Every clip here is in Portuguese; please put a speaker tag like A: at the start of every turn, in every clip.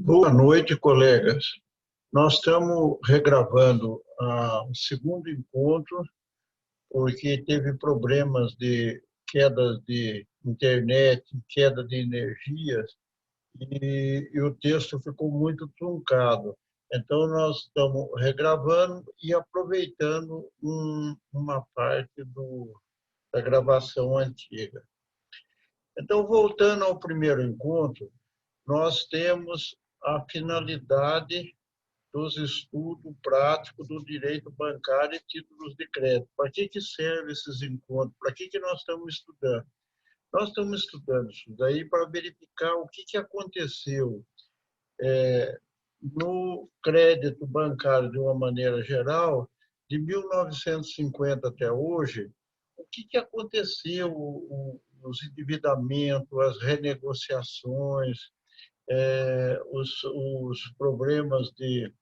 A: Boa noite, colegas. Nós estamos regravando o segundo encontro, porque teve problemas de queda de internet, queda de energia, e o texto ficou muito truncado. Então, nós estamos regravando e aproveitando uma parte da gravação antiga. Então, voltando ao primeiro encontro, nós temos a finalidade dos estudos práticos do direito bancário e títulos de crédito. Para que servem esses encontros? Para que nós estamos estudando? Nós estamos estudando isso daí para verificar o que aconteceu no crédito bancário de uma maneira geral, de 1950 até hoje, o que aconteceu, os endividamentos, as renegociações, os problemas de,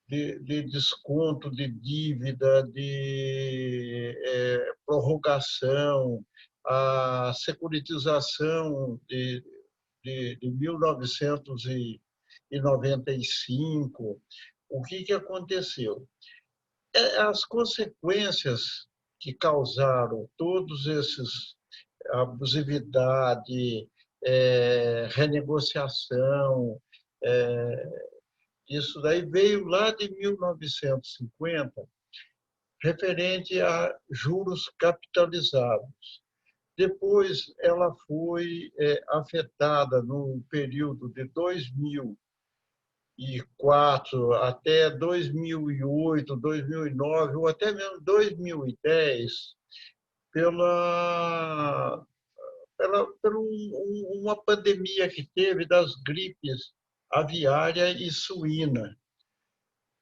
A: de desconto de dívida, de prorrogação, a securitização de 1995. O que aconteceu? As consequências que causaram todos esses abusividade, renegociação, isso daí veio lá de 1950, referente a juros capitalizados. Depois, ela foi afetada no período de 2004 até 2008, 2009, ou até mesmo 2010, por uma pandemia que teve das gripes aviária e suína.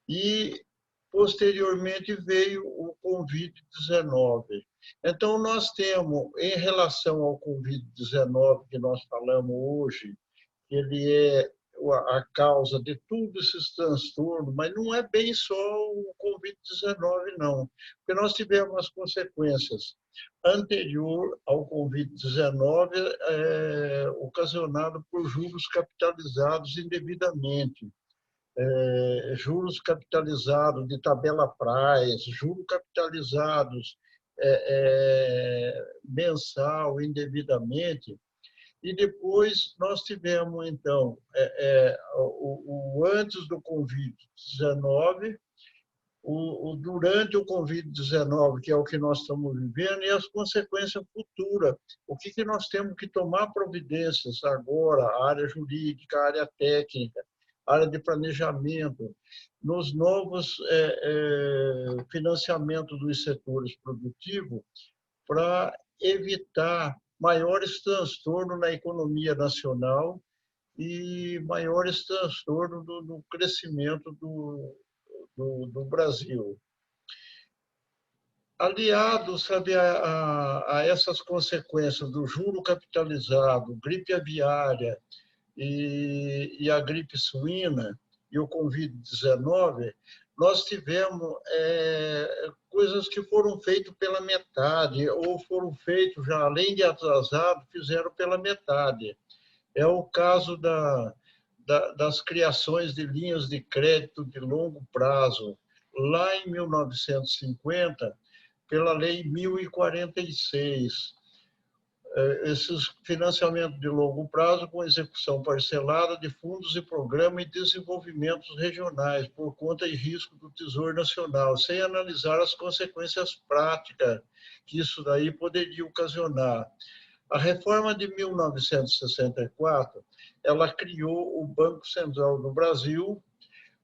A: E, posteriormente, veio o Covid-19. Então, nós temos, em relação ao Covid-19 que nós falamos hoje, ele é a causa de todos esses transtornos, mas não é bem só o Covid-19, não, porque nós tivemos as consequências anterior ao Covid-19 ocasionado por juros capitalizados indevidamente, juros capitalizados de tabela praias, juros capitalizados mensal indevidamente. E depois nós tivemos, então, o antes do Covid-19, durante o Covid-19, que é o que nós estamos vivendo, e as consequências futuras. O que nós temos que tomar providências agora, a área jurídica, a área técnica, a área de planejamento, nos novos financiamentos dos setores produtivos, para evitar maiores transtornos na economia nacional e maiores transtornos no crescimento do Brasil. Aliado, sabe, a essas consequências do juro capitalizado, gripe aviária e a gripe suína e o Covid-19, nós tivemos coisas que foram feitas pela metade, ou foram feitos já, além de atrasado, fizeram pela metade. É o caso das criações de linhas de crédito de longo prazo, lá em 1950, pela Lei 1046. Esses financiamentos de longo prazo com execução parcelada de fundos e programas e desenvolvimentos regionais por conta e risco do Tesouro Nacional, sem analisar as consequências práticas que isso daí poderia ocasionar. A reforma de 1964, ela criou o Banco Central do Brasil,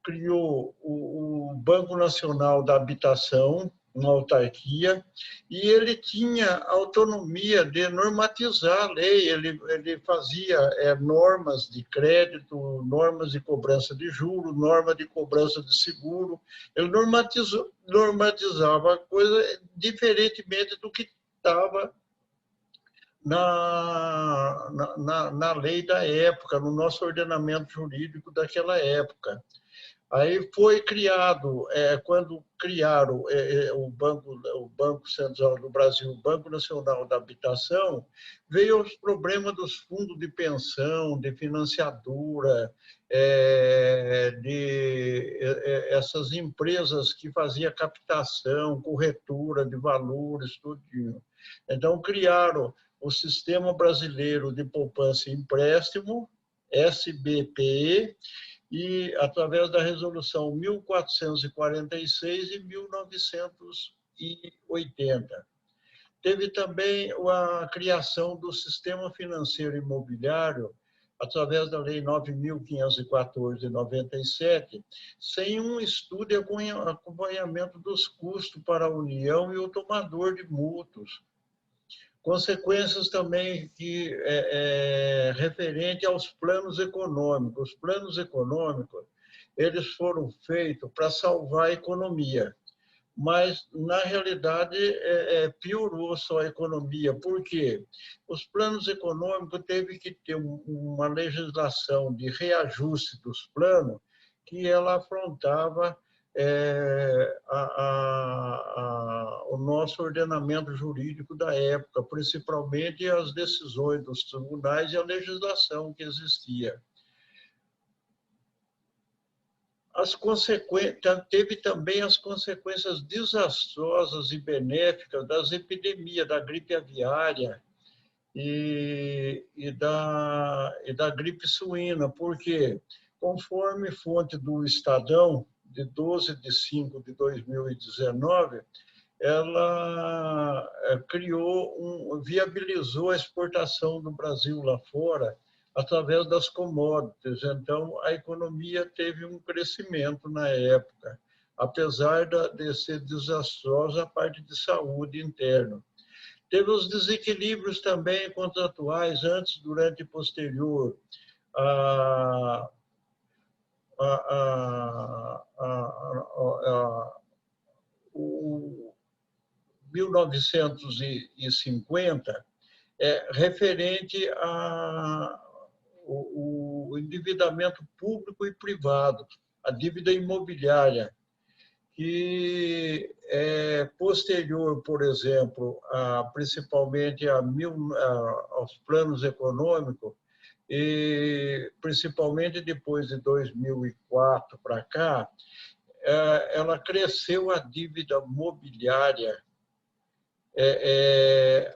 A: criou o Banco Nacional da Habitação, uma autarquia, e ele tinha autonomia de normatizar a lei, ele fazia normas de crédito, normas de cobrança de juros, norma de cobrança de seguro, ele normatizava a coisa diferentemente do que estava na lei da época, no nosso ordenamento jurídico daquela época. Aí foi criado, quando criaram o Banco Central do Brasil, o Banco Nacional da Habitação, veio os problemas dos fundos de pensão, de financiadora, essas empresas que faziam captação, corretora de valores, tudinho. Então, criaram o Sistema Brasileiro de Poupança e Empréstimo, SBPE, e através da resolução 1446 e 1980. Teve também a criação do Sistema Financeiro Imobiliário, através da Lei 9.514 de 97, sem um estudo e acompanhamento dos custos para a União e o tomador de mútuos. Consequências também referente aos planos econômicos. Os planos econômicos, eles foram feitos para salvar a economia, mas, na realidade, piorou só a economia. Por quê? Os planos econômicos teve que ter uma legislação de reajuste dos planos que ela afrontava o nosso ordenamento jurídico da época, principalmente as decisões dos tribunais e a legislação que existia. Teve também as consequências desastrosas e benéficas das epidemias da gripe aviária e da gripe suína, porque, conforme fonte do Estadão, de 12 de 5 de 2019, ela viabilizou a exportação do Brasil lá fora através das commodities. Então, a economia teve um crescimento na época, apesar de ser desastrosa a parte de saúde interna. Teve os desequilíbrios também contratuais antes, durante e posterior o 1950, referente ao endividamento público e privado, a dívida imobiliária, que é posterior, por exemplo, principalmente aos planos econômicos, e principalmente depois de 2004 para cá, ela cresceu a dívida mobiliária,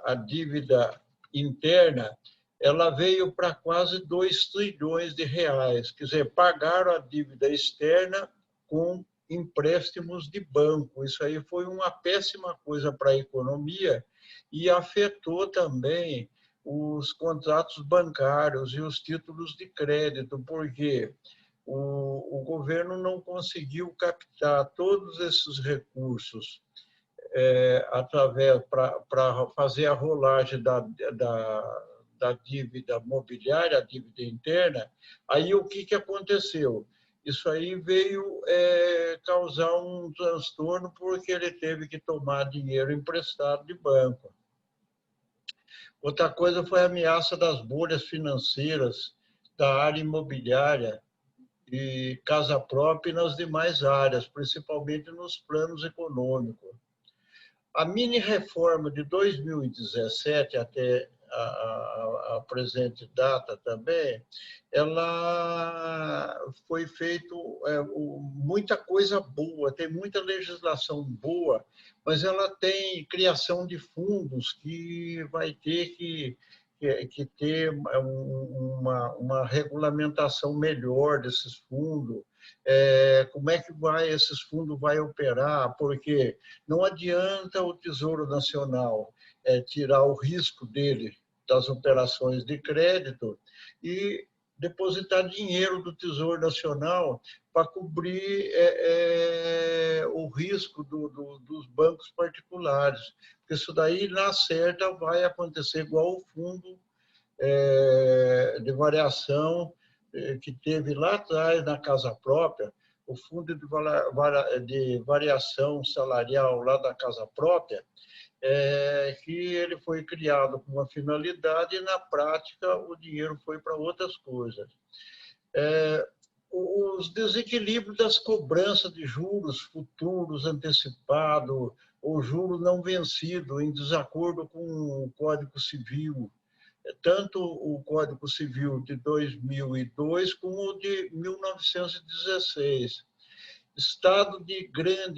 A: a dívida interna, ela veio para quase 2 trilhões de reais. Quer dizer, pagaram a dívida externa com empréstimos de banco. Isso aí foi uma péssima coisa para a economia e afetou também os contratos bancários e os títulos de crédito, porque o governo não conseguiu captar todos esses recursos através para fazer a rolagem da dívida mobiliária, a dívida interna. Aí o que aconteceu? Isso aí veio causar um transtorno porque ele teve que tomar dinheiro emprestado de banco. Outra coisa foi a ameaça das bolhas financeiras da área imobiliária e casa própria e nas demais áreas, principalmente nos planos econômicos. A mini-reforma de 2017 até a presente data também, ela foi feito muita coisa boa, tem muita legislação boa, mas ela tem criação de fundos que vai ter que ter uma regulamentação melhor desses fundos. Como é que esses fundos vai operar? Porque não adianta o Tesouro Nacional tirar o risco dele das operações de crédito e depositar dinheiro do Tesouro Nacional para cobrir o risco dos bancos particulares. Porque isso daí, na certa, vai acontecer igual o fundo de variação que teve lá atrás na casa própria, o fundo de variação salarial lá da casa própria, que ele foi criado com uma finalidade e, na prática, o dinheiro foi para outras coisas. os desequilíbrios das cobranças de juros futuros antecipados ou juros não vencidos em desacordo com o Código Civil, tanto o Código Civil de 2002 como o de 1916.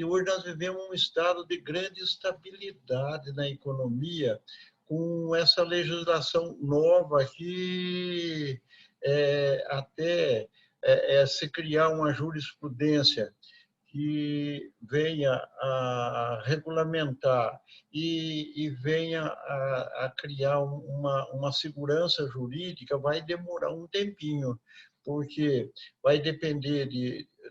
A: Hoje nós vivemos um estado de grande instabilidade na economia, com essa legislação nova que até se criar uma jurisprudência que venha a regulamentar e venha a criar uma segurança jurídica, vai demorar um tempinho, porque vai depender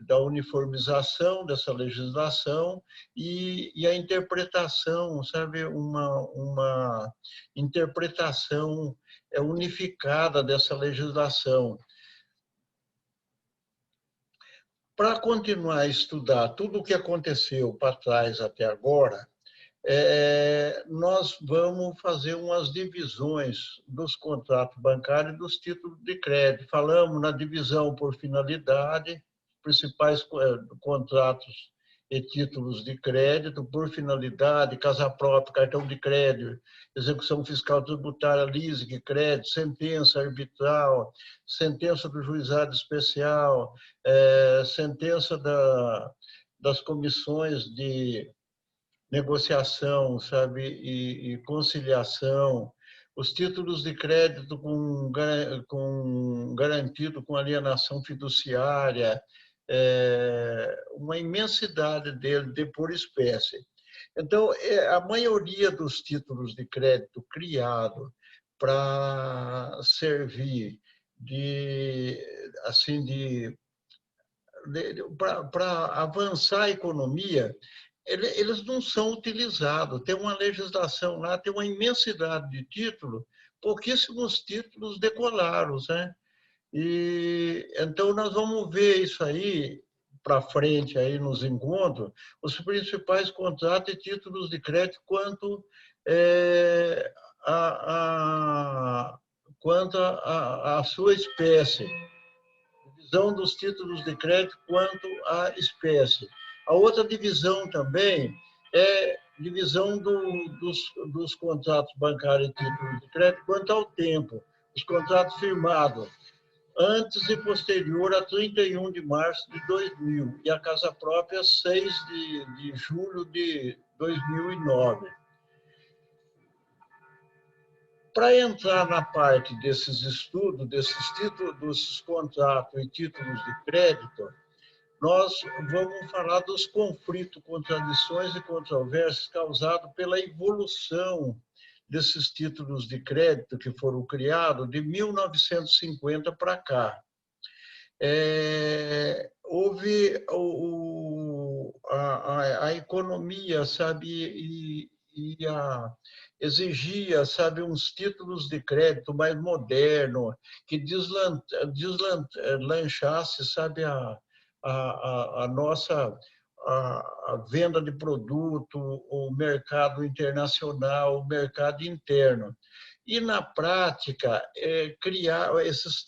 A: da uniformização dessa legislação e a interpretação, sabe, uma interpretação unificada dessa legislação. Para continuar a estudar tudo o que aconteceu para trás até agora, nós vamos fazer umas divisões dos contratos bancários e dos títulos de crédito. Falamos na divisão por finalidade, principais contratos e títulos de crédito por finalidade, casa própria, cartão de crédito, execução fiscal tributária, leasing, crédito, sentença arbitral, sentença do juizado especial, sentença das comissões de negociação, sabe, e conciliação, os títulos de crédito com garantido com alienação fiduciária, uma imensidade dele por espécie. Então, a maioria dos títulos de crédito criado para servir para avançar a economia, eles não são utilizados. Tem uma legislação lá, tem uma imensidade de títulos, pouquíssimos títulos decolaram, né? E então nós vamos ver isso aí para frente aí nos encontros, os principais contratos e títulos de crédito quanto a sua espécie, divisão dos títulos de crédito quanto à espécie. A outra divisão também é divisão dos contratos bancários e títulos de crédito quanto ao tempo. Os contratos firmados antes e posterior a 31 de março de 2000 e a casa própria 6 de julho de 2009. Para entrar na parte desses estudos, desses títulos, dos contratos e títulos de crédito, nós vamos falar dos conflitos, contradições e controvérsias causados pela evolução desses títulos de crédito que foram criados de 1950 para cá. Houve a economia, sabe, exigia, sabe, uns títulos de crédito mais modernos, que deslanchasse, sabe, a nossa a venda de produto, o mercado internacional, o mercado interno. E, na prática, criar esses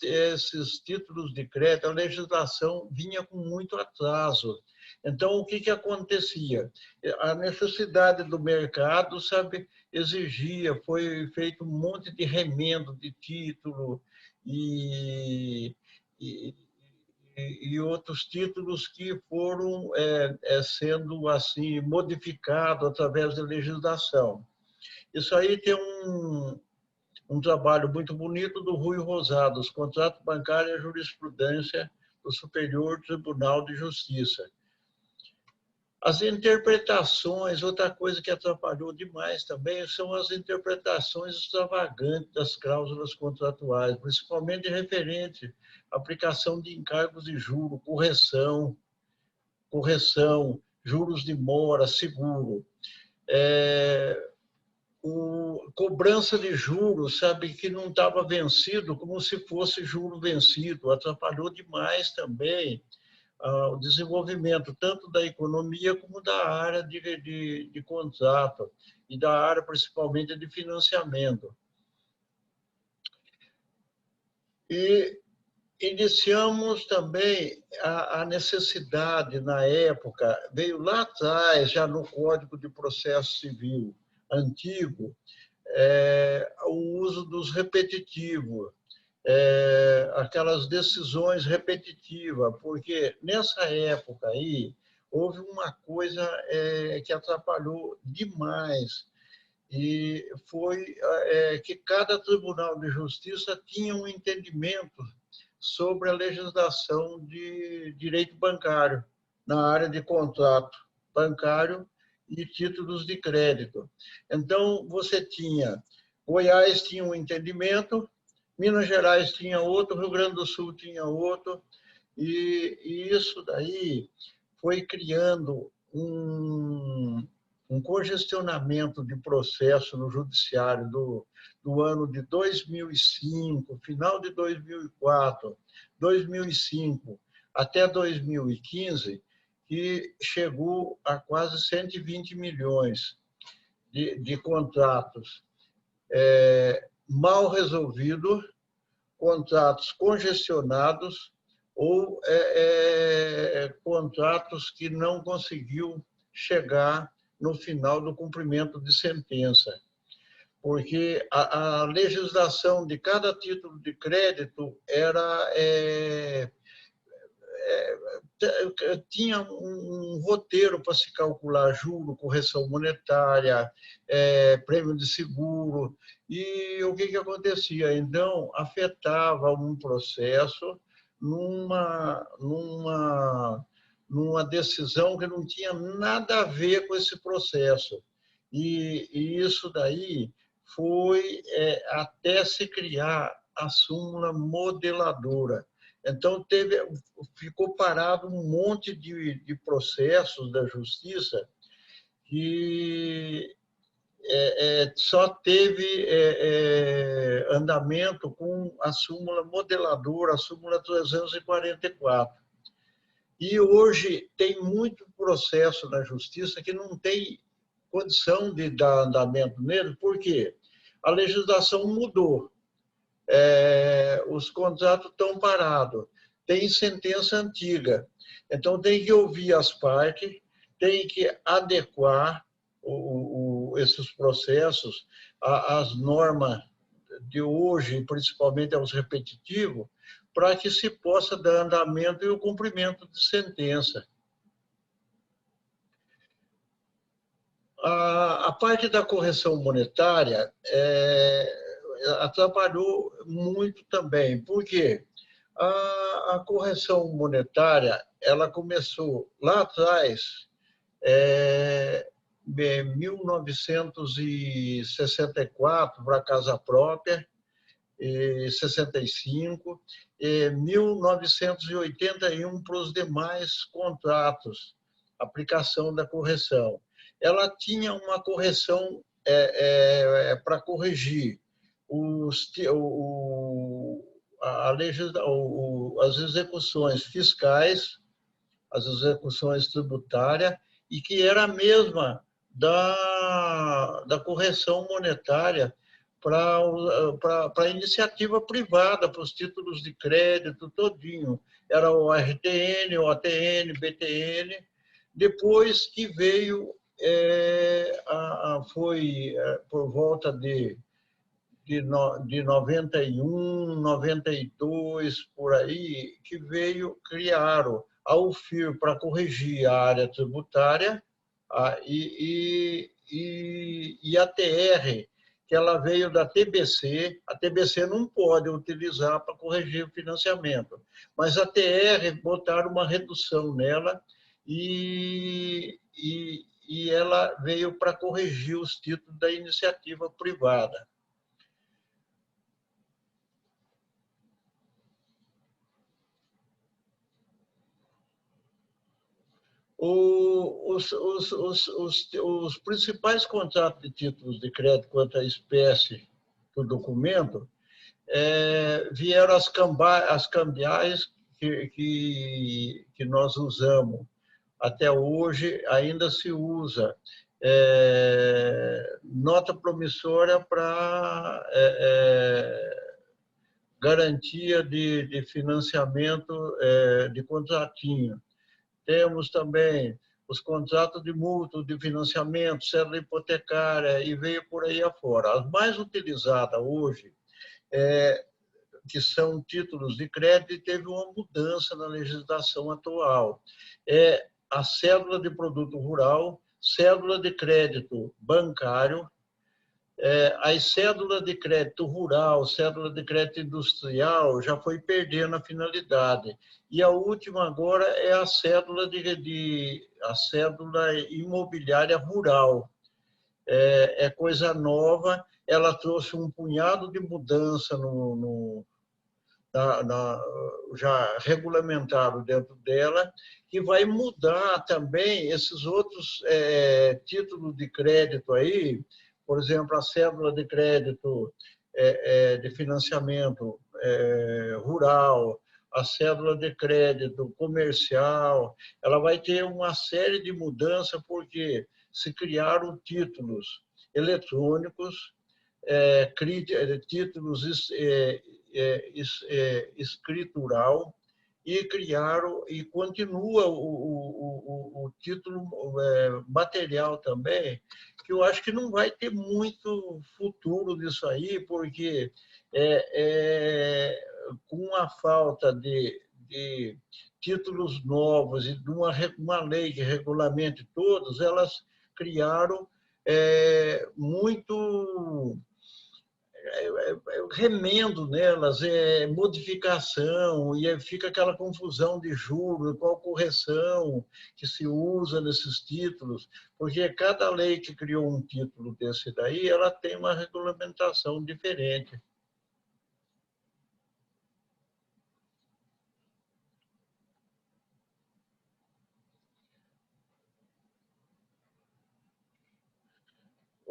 A: títulos de crédito, a legislação vinha com muito atraso. Então, o que acontecia? A necessidade do mercado, sabe, exigia, foi feito um monte de remendo de título e outros títulos que foram sendo assim modificados através da legislação. Isso aí tem um trabalho muito bonito do Rui Rosado, os contratos bancários e a jurisprudência do Superior Tribunal de Justiça. As interpretações, outra coisa que atrapalhou demais também, são as interpretações extravagantes das cláusulas contratuais, principalmente referente à aplicação de encargos de juro, correção, juros de mora, seguro. Cobrança de juros, sabe, que não estava vencido, como se fosse juro vencido, atrapalhou demais também o desenvolvimento tanto da economia como da área de contrato e da área principalmente de financiamento. E iniciamos também a necessidade, na época, veio lá atrás, já no Código de Processo Civil antigo, o uso dos repetitivos, aquelas decisões repetitivas, porque nessa época aí houve uma coisa que atrapalhou demais, e foi que cada Tribunal de Justiça tinha um entendimento sobre a legislação de direito bancário, na área de contrato bancário e títulos de crédito. Então, você tinha, Goiás tinha um entendimento, Minas Gerais tinha outro, Rio Grande do Sul tinha outro, e isso daí foi criando um congestionamento de processo no judiciário do ano de 2005, final de 2004, 2005 até 2015, que chegou a quase 120 milhões de contratos mal resolvidos, contratos congestionados ou contratos que não conseguiu chegar no final do cumprimento de sentença. Porque a legislação de cada título de crédito tinha um roteiro para se calcular juro, correção monetária, prêmio de seguro, e o que acontecia? Então, afetava um processo numa decisão que não tinha nada a ver com esse processo. E isso daí foi até se criar a súmula modeladora. Então, ficou parado um monte de processos da justiça que só teve andamento com a súmula modeladora, a súmula 344. E hoje tem muito processo na justiça que não tem condição de dar andamento nele, por quê? A legislação mudou. Os contratos estão parados, tem sentença antiga. Então, tem que ouvir as partes, tem que adequar esses processos às normas de hoje, principalmente aos repetitivos, para que se possa dar andamento e o cumprimento de sentença. A parte da correção monetária atrapalhou muito também. Por quê? A correção monetária ela começou lá atrás, em 1964 para a casa própria, 65, 1981 para os demais contratos, aplicação da correção. Ela tinha uma correção para corrigir as execuções fiscais, as execuções tributárias, e que era a mesma da correção monetária para a iniciativa privada, para os títulos de crédito todinho. Era o RTN, o ATN, BTN. Depois que veio, foi por volta de 91, 92, por aí, que criaram a UFIR para corrigir a área tributária e a TR, que ela veio da TBC. A TBC não pode utilizar para corrigir o financiamento, mas a TR botaram uma redução nela e ela veio para corrigir os títulos da iniciativa privada. Os principais contratos de títulos de crédito quanto à espécie do documento vieram as cambiais que nós usamos. Até hoje ainda se usa nota promissória para garantia de financiamento de contratinho. Temos também os contratos de mútuo de financiamento, cédula hipotecária e veio por aí afora. As mais utilizadas hoje, que são títulos de crédito, e teve uma mudança na legislação atual. É a cédula de produto rural, cédula de crédito bancário, as cédulas de crédito rural, cédula de crédito industrial, já foi perdendo a finalidade. E a última agora é a cédula, a cédula imobiliária rural. É coisa nova, ela trouxe um punhado de mudança já regulamentado dentro dela, que vai mudar também esses outros títulos de crédito aí, por exemplo, a cédula de crédito de financiamento rural, a cédula de crédito comercial, ela vai ter uma série de mudanças porque se criaram títulos eletrônicos, títulos escritural, e criaram, e continua o título material também, que eu acho que não vai ter muito futuro nisso aí, porque com a falta de títulos novos e de uma lei que regulamente todos, elas criaram muito remendo nelas, modificação, e fica aquela confusão de juros, qual correção que se usa nesses títulos, porque cada lei que criou um título desse daí, ela tem uma regulamentação diferente.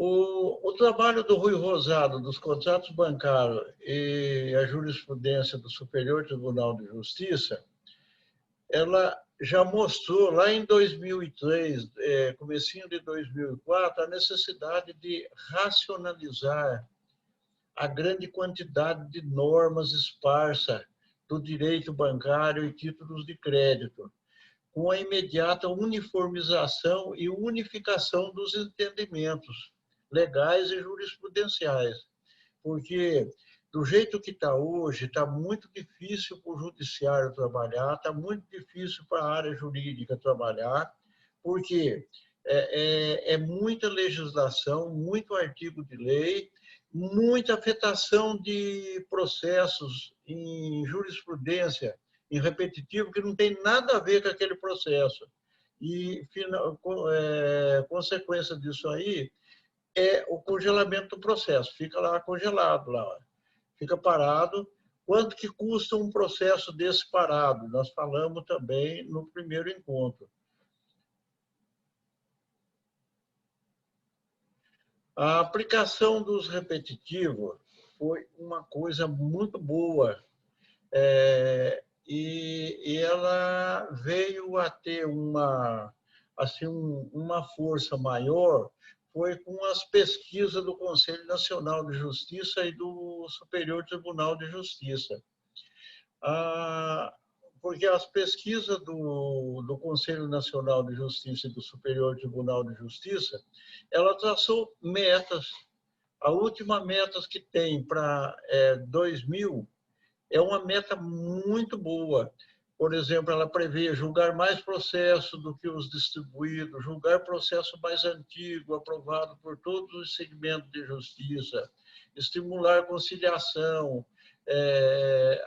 A: O trabalho do Rui Rosado, dos contratos bancários e a jurisprudência do Superior Tribunal de Justiça, ela já mostrou lá em 2003, comecinho de 2004, a necessidade de racionalizar a grande quantidade de normas esparsas do direito bancário e títulos de crédito, com a imediata uniformização e unificação dos entendimentos legais e jurisprudenciais, porque do jeito que está hoje, está muito difícil para o judiciário trabalhar, está muito difícil para a área jurídica trabalhar, porque é muita legislação, muito artigo de lei, muita afetação de processos em jurisprudência, em repetitivo, que não tem nada a ver com aquele processo. E, consequência disso aí, é o congelamento do processo. Fica lá congelado, lá, fica parado. Quanto que custa um processo desse parado? Nós falamos também no primeiro encontro. A aplicação dos repetitivos foi uma coisa muito boa, e ela veio a ter assim, uma força maior, foi com as pesquisas do Conselho Nacional de Justiça e do Superior Tribunal de Justiça. Porque as pesquisas do Conselho Nacional de Justiça e do Superior Tribunal de Justiça, ela traçou metas. A última meta que tem para 2000 é uma meta muito boa. Por exemplo, ela prevê julgar mais processos do que os distribuídos, julgar processo mais antigo, aprovado por todos os segmentos de justiça, estimular conciliação,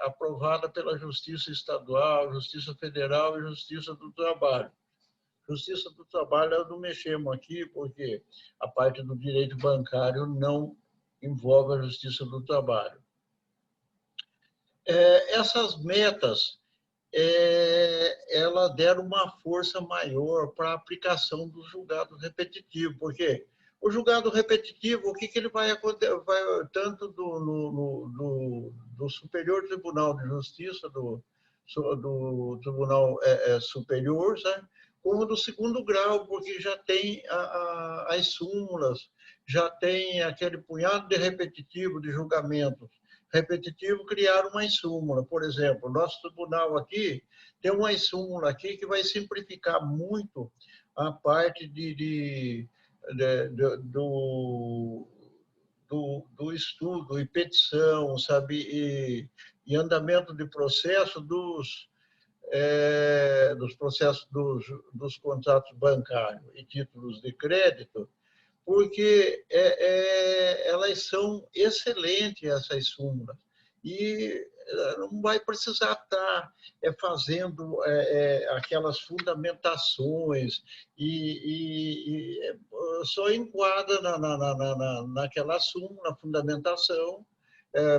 A: aprovada pela Justiça Estadual, Justiça Federal e Justiça do Trabalho. Justiça do Trabalho, nós não mexemos aqui, porque a parte do direito bancário não envolve a Justiça do Trabalho. Essas metas, ela deram uma força maior para a aplicação do julgado repetitivo, porque o julgado repetitivo, o que ele vai acontecer, tanto do Superior Tribunal de Justiça, do Tribunal Superior, sabe? Como do segundo grau, porque já tem as súmulas, já tem aquele punhado de repetitivo de julgamentos repetitivo, criar uma súmula. Por exemplo, o nosso tribunal aqui tem uma súmula aqui que vai simplificar muito a parte do estudo e petição, sabe, e andamento de processo dos processos dos contratos bancários e títulos de crédito, porque elas são excelentes, essas súmulas, e não vai precisar estar fazendo aquelas fundamentações e só enquadra naquela súmula, fundamentação,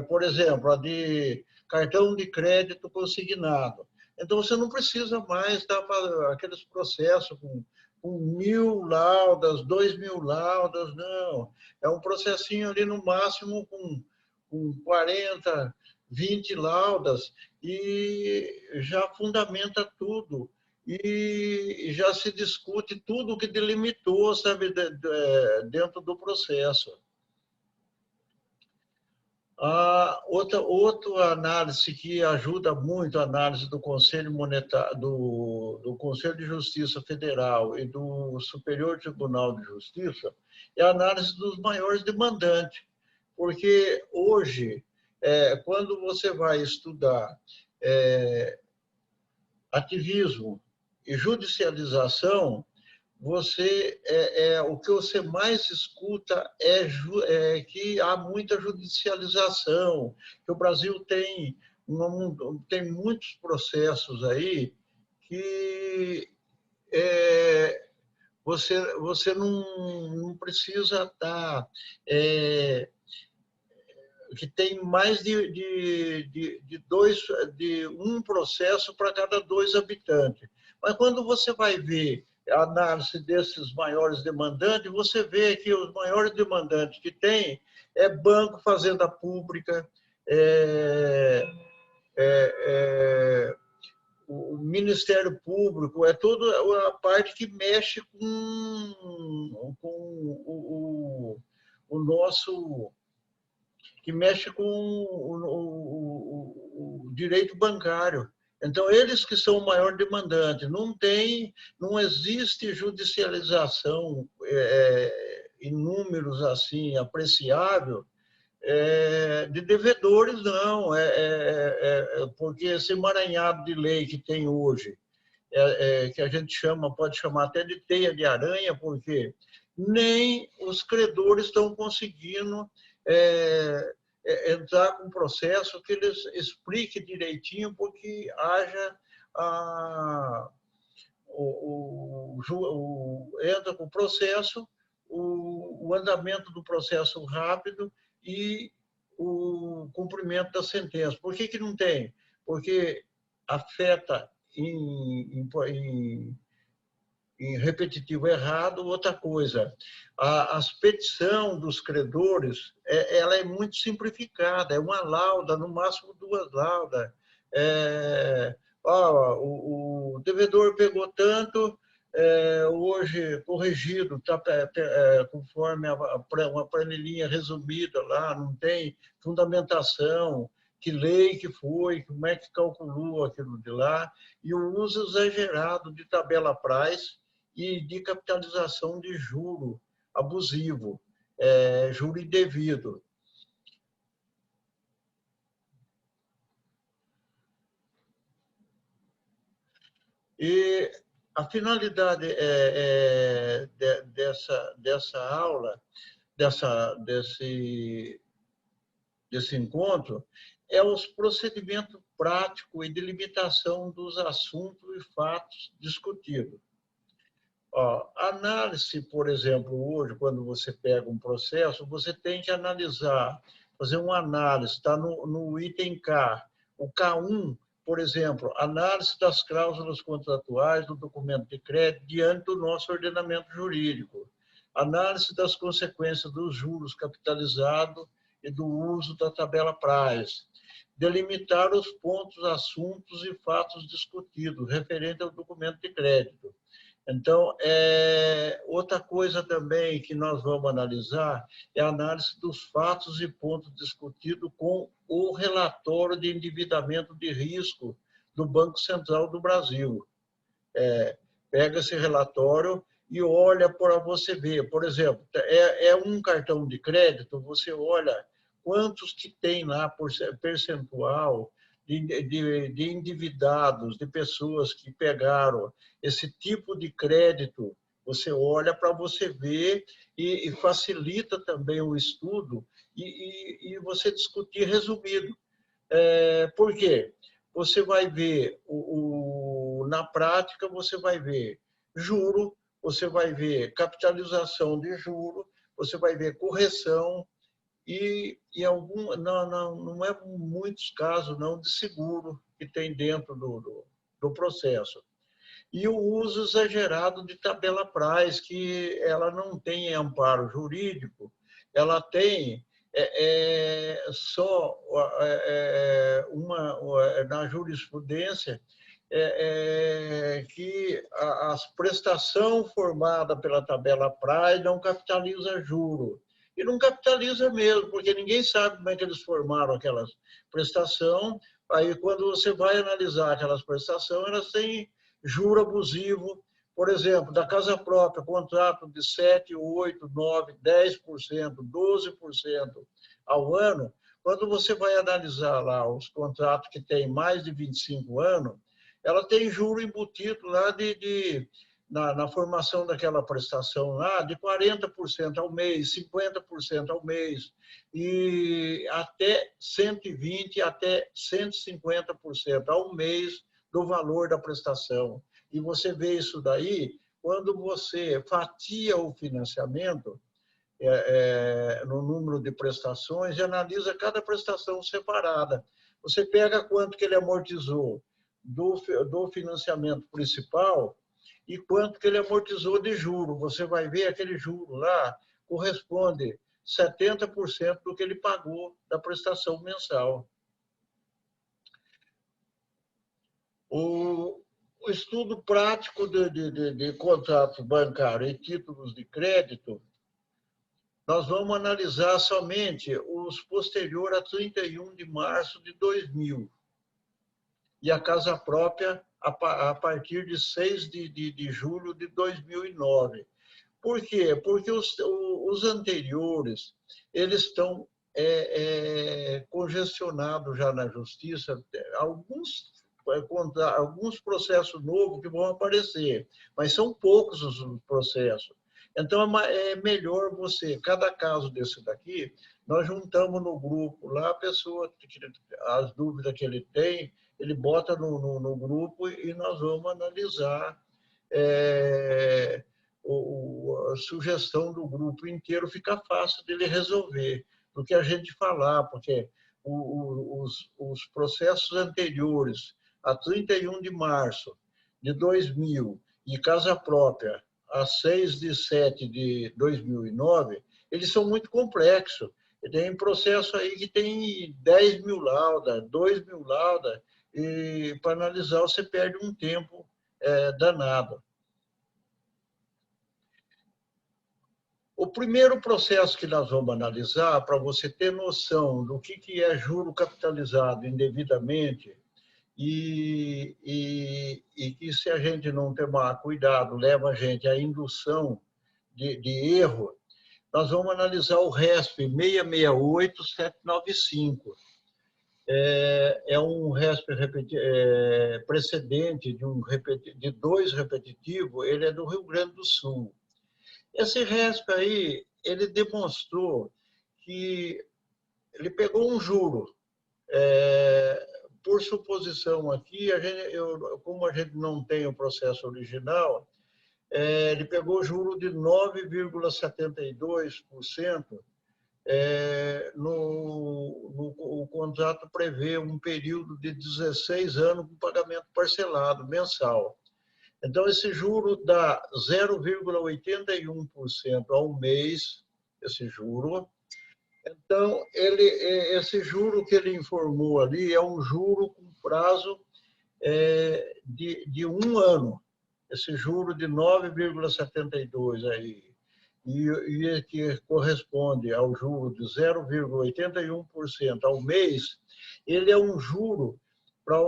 A: por exemplo, a de cartão de crédito consignado. Então, você não precisa mais estar fazendo aqueles processos com 1.000 laudas, 2.000 laudas, não. É um processinho ali, no máximo, com 40, 20 laudas, e já fundamenta tudo. E já se discute tudo o que delimitou, sabe, dentro do processo. Outra análise que ajuda muito a análise do Conselho Monetário, do Conselho de Justiça Federal e do Superior Tribunal de Justiça é a análise dos maiores demandantes, porque hoje, quando você vai estudar ativismo e judicialização, o que você mais escuta é que há muita judicialização, que o Brasil tem muitos processos aí que você não precisa estar que tem mais de um processo para cada 2 habitantes. Mas quando você vai ver a análise desses maiores demandantes, você vê que os maiores demandantes que tem é banco, fazenda pública, o Ministério Público, é toda a parte que mexe com o nosso... que mexe com o direito bancário. Então, eles que são o maior demandante. Não existe judicialização em números assim apreciável de devedores, não. Porque esse emaranhado de lei que tem hoje, que a gente pode chamar até de teia de aranha, porque nem os credores estão conseguindo entrar com um processo que eles expliquem direitinho, porque haja entra com o processo, o andamento do processo rápido e o cumprimento da sentença. Por que não tem? Porque afeta em repetitivo errado. Outra coisa, a petição dos credores, ela é muito simplificada, é uma lauda, no máximo 2 laudas. O devedor pegou tanto, hoje corrigido, está conforme uma planilhinha resumida lá, não tem fundamentação, que lei que foi, como é que calculou aquilo de lá, e o uso exagerado de tabela price e de capitalização de juro abusivo, juro indevido. E a finalidade dessa aula, desse encontro, é os procedimentos práticos e de limitação dos assuntos e fatos discutidos. Análise, por exemplo, hoje, quando você pega um processo, você tem que analisar, fazer uma análise, está no item K. O K1, por exemplo, análise das cláusulas contratuais do documento de crédito diante do nosso ordenamento jurídico. Análise das consequências dos juros capitalizados e do uso da tabela price. Delimitar os pontos, assuntos e fatos discutidos referente ao documento de crédito. Então, outra coisa também que nós vamos analisar é a análise dos fatos e pontos discutidos com o relatório de endividamento de risco do Banco Central do Brasil. Pega esse relatório e olha para você ver. Por exemplo, um cartão de crédito, você olha quantos que tem lá por percentual de endividados, de pessoas que pegaram esse tipo de crédito. Você olha para você ver e facilita também o estudo e você discutir resumido. Por quê? Você vai ver, na prática, você vai ver juro, você vai ver capitalização de juro, você vai ver correção e não é muitos casos não de seguro que tem dentro do processo. E o uso exagerado de tabela Praz, que ela não tem amparo jurídico, ela tem só na jurisprudência que a prestação formada pela tabela Praz não capitaliza juro. E não capitaliza mesmo, porque ninguém sabe como é que eles formaram aquelas prestação. Aí, quando você vai analisar aquelas prestações, elas têm juro abusivo, por exemplo, da casa própria, contrato de 7%, 8%, 9%, 10%, 12% ao ano. Quando você vai analisar lá os contratos que têm mais de 25 anos, ela tem juro embutido lá na formação daquela prestação lá, de 40% ao mês, 50% ao mês, e até 120%, até 150% ao mês do valor da prestação. E você vê isso daí quando você fatia o financiamento no número de prestações e analisa cada prestação separada. Você pega quanto que ele amortizou do financiamento principal e quanto que ele amortizou de juro. Você vai ver aquele juro lá corresponde 70% do que ele pagou da prestação mensal. O estudo prático de contrato bancário e títulos de crédito, nós vamos analisar somente os posteriores a 31 de março de 2000 e a casa própria a partir de 6 de julho de 2009. Por quê? Porque os anteriores eles estão congestionados já na justiça, alguns processos novos que vão aparecer, mas são poucos os processos. Então, é melhor você, cada caso desse daqui, nós juntamos no grupo lá a pessoa, as dúvidas que ele tem, ele bota no grupo e nós vamos analisar a sugestão do grupo inteiro, fica fácil dele resolver do que a gente falar, porque os processos anteriores a 31 de março de 2000 e casa própria a 6/7 de 2009, eles são muito complexos. Tem processo aí que tem 10 mil laudas, 2 mil laudas, e para analisar você perde um tempo danado. O primeiro processo que nós vamos analisar, para você ter noção do que é juro capitalizado indevidamente, e que se a gente não tomar cuidado, leva a gente à indução de erro, nós vamos analisar o RESP 668-795. É um RESP precedente de 2 repetitivo, ele é do Rio Grande do Sul. Esse RESP aí, ele demonstrou que ele pegou um juro. Por suposição aqui, como a gente não tem o processo original, ele pegou juro de 9,72%. O contrato prevê um período de 16 anos com pagamento parcelado mensal. Então, esse juro dá 0,81% ao mês, esse juro. Então, esse juro que ele informou ali é um juro com prazo de 1 ano. esse juro de 9,72 aí, e que corresponde ao juro de 0,81% ao mês, ele é um juro para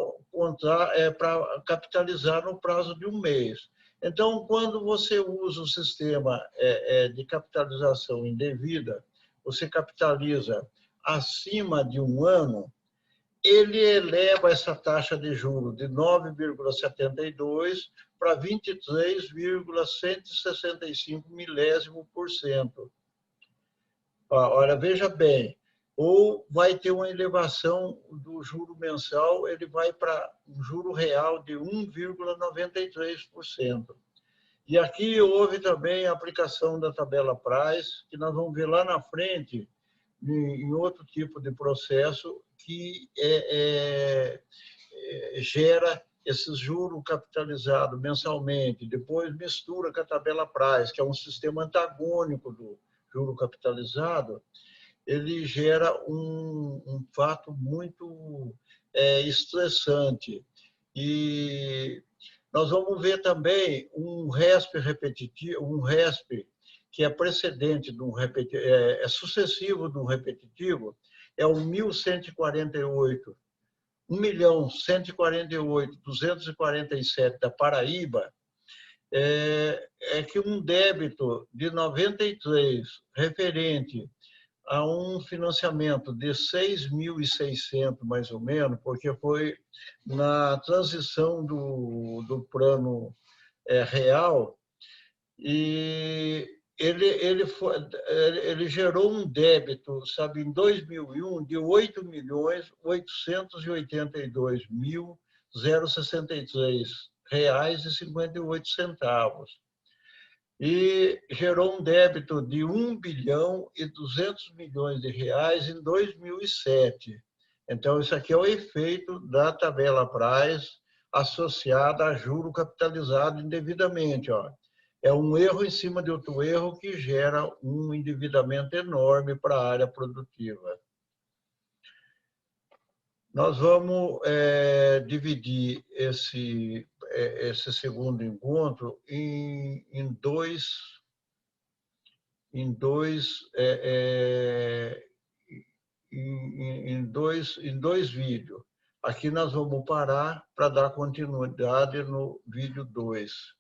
A: capitalizar no prazo de um mês. Então, quando você usa o sistema de capitalização indevida, você capitaliza acima de um ano, ele eleva essa taxa de juros de 9,72 para 23,165 milésimo por cento. Olha, veja bem, ou vai ter uma elevação do juro mensal, ele vai para um juro real de 1,93%. E aqui houve também a aplicação da tabela Price, que nós vamos ver lá na frente, em outro tipo de processo, que gera esse juro capitalizado mensalmente, depois mistura com a tabela Price, que é um sistema antagônico do juro capitalizado, ele gera um fato muito estressante. E nós vamos ver também um RESP repetitivo, um RESP que é precedente de um repetitivo, é sucessivo de um repetitivo, é o 1148, 1.148.247 da Paraíba, que um débito de 93 referente a um financiamento de 6.600, mais ou menos, porque foi na transição do plano real, e ele gerou um débito, sabe, em 2001, de 8.882.063 reais e 58 centavos. E gerou um débito de 1.200.000.000 de reais em 2007. Então, isso aqui é o efeito da tabela Price associada a juro capitalizado indevidamente. Ó. É um erro em cima de outro erro que gera um endividamento enorme para a área produtiva. Nós vamos dividir esse segundo encontro em dois vídeos. Aqui nós vamos parar para dar continuidade no vídeo 2.